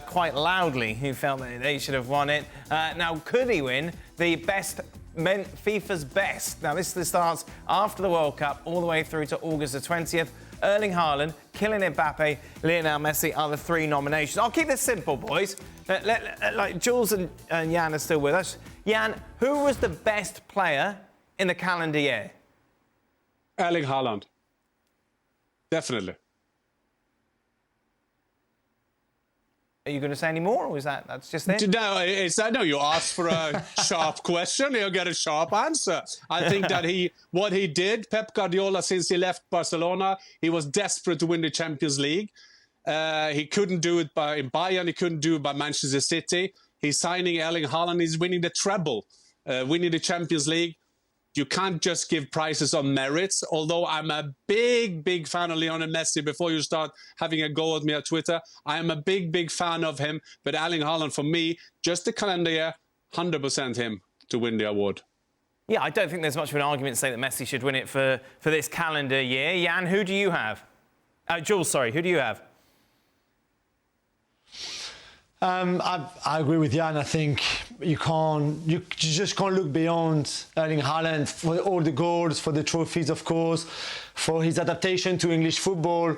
quite loudly who felt that they should have won it. Now, could he win the FIFA's best? Now, this starts after the World Cup, all the way through to August the 20th. Erling Haaland, Kylian Mbappe, Lionel Messi are the three nominations. I'll keep this simple, boys. Like Jules and Jan are still with us. Jan, who was the best player in the calendar year? Erling Haaland. Definitely. Are you going to say any more, or is that's just it? No, no. You asked for a sharp question, you'll get a sharp answer. I think that what he did, Pep Guardiola, since he left Barcelona, he was desperate to win the Champions League. He couldn't do it in Bayern. He couldn't do it by Manchester City. He's signing Erling Haaland. He's winning the treble, winning the Champions League. You can't just give prizes on merits, although I'm a big fan of Lionel Messi. Before you start having a go at me on Twitter, I am a big fan of him. But Erling Haaland, for me, just the calendar year, 100% him to win the award. Yeah, I don't think there's much of an argument to say that Messi should win it for this calendar year. Jan, who do you have? Jules, sorry, who do you have? I agree with Jan. I think you just can't look beyond Erling Haaland for all the goals, for the trophies, of course, for his adaptation to English football.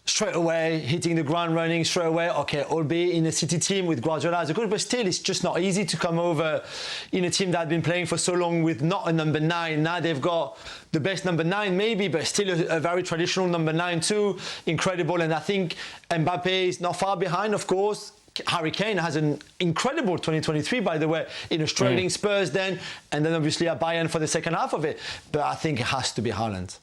Straight away, hitting the ground running, straight away. Okay, albeit in a City team with Guardiola as a coach, but still, it's just not easy to come over in a team that had been playing for so long with not a number 9. Now they've got the best number 9, maybe, but still a very traditional number 9 too. Incredible, and I think Mbappe is not far behind, of course. Harry Kane has an incredible 2023, by the way, in Australian Spurs then, and then obviously at Bayern for the second half of it. But I think it has to be Haaland.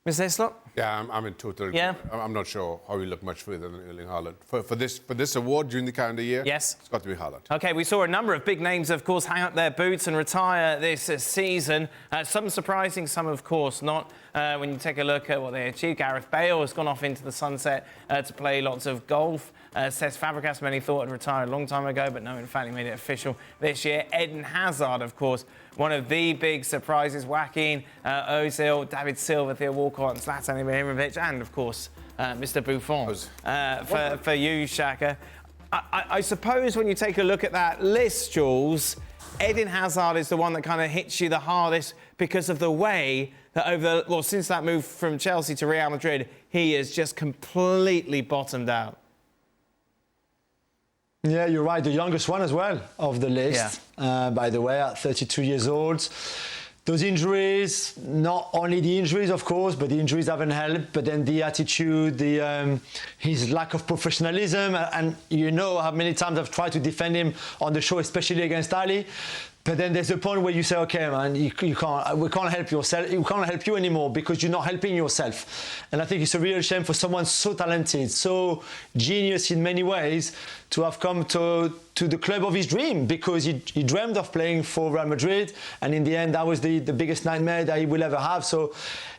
Mr. Hislop? Yeah, I'm in total. Yeah. I'm not sure how we look much further than Erling Haaland. For this award during the calendar year, yes, it's got to be Haaland. OK, we saw a number of big names, of course, hang up their boots and retire this season. Some surprising, some, of course, not. When you take a look at what they achieved, Gareth Bale has gone off into the sunset to play lots of golf. Cesc Fabregas, many thought had retired a long time ago, but no, in fact, he made it official this year. Eden Hazard, of course, one of the big surprises. Joaquin, Ozil, David Silva, Theo Walcott, and Zlatan Ibrahimovic, and, of course, Mr. Buffon. For you, Shaka. I suppose when you take a look at that list, Jules, Eden Hazard is the one that kind of hits you the hardest because of the way that since that move from Chelsea to Real Madrid, he has just completely bottomed out. Yeah, you're right. The youngest one as well of the list, by the way, at 32 years old. Those injuries, not only the injuries, of course, but the injuries haven't helped, but then the attitude, his lack of professionalism, and you know how many times I've tried to defend him on the show, especially against Ali. But then there's a point where you say, okay, man, we can't help yourself. We can't help you anymore because you're not helping yourself. And I think it's a real shame for someone so talented, so genius in many ways, to have come to the club of his dream, because he dreamed of playing for Real Madrid, and in the end that was the biggest nightmare that he will ever have. So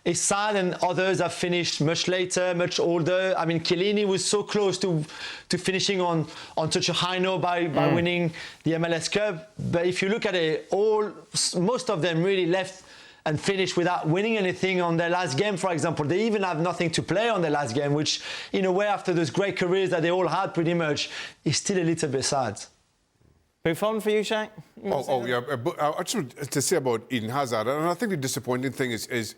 it's sad, and others have finished much later, much older. I mean, Kylian was so close to finishing on such a high note by winning the MLS Cup. But if you look at it, most of them really left and finished without winning anything on their last game, for example. They even have nothing to play on their last game, which, in a way, after those great careers that they all had pretty much, is still a little bit sad. Buffon for you, Shaq? Actually, to say about Eden Hazard, and I think the disappointing thing is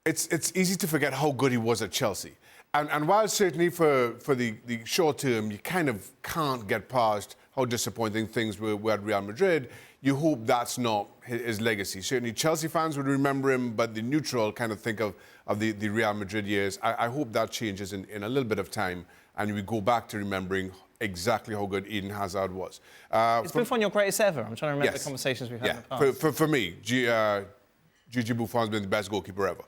it's easy to forget how good he was at Chelsea. And while certainly for the short term, you kind of can't get past how disappointing things were at Real Madrid, you hope that's not his legacy. Certainly Chelsea fans would remember him, but the neutral kind of think of the Real Madrid years. I hope that changes in a little bit of time, and we go back to remembering exactly how good Eden Hazard was. Is Buffon your greatest ever? I'm trying to remember the conversations we've had in the past. For me, Gigi Buffon's been the best goalkeeper ever.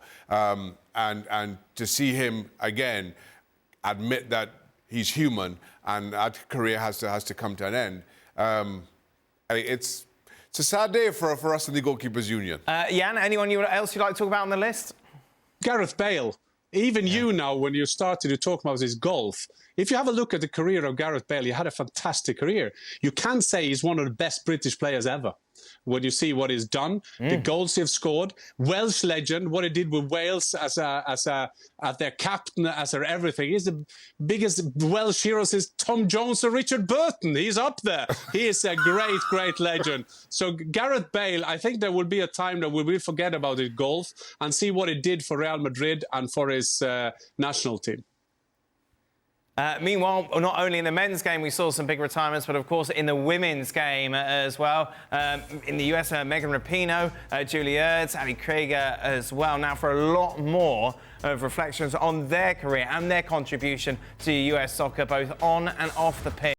And to see him, again, admit that he's human and that career has to come to an end, it's a sad day for us in the Goalkeepers Union. Jan, anyone else you'd like to talk about on the list? Gareth Bale. Even you now, when you started to talk about his golf, if you have a look at the career of Gareth Bale, he had a fantastic career. You can say he's one of the best British players ever. when you see what he's done, the goals he've scored. Welsh legend, what he did with Wales as their captain, as their everything. He's the biggest Welsh heroes is Tom Jones or Richard Burton. He's up there. He is a great, great legend. So Gareth Bale, I think there will be a time that we will forget about his golf and see what he did for Real Madrid and for his national team. Meanwhile, not only in the men's game we saw some big retirements, but of course in the women's game as well. In the US, Megan Rapinoe, Julie Ertz, Ali Krieger as well. Now for a lot more of reflections on their career and their contribution to US soccer, both on and off the pitch.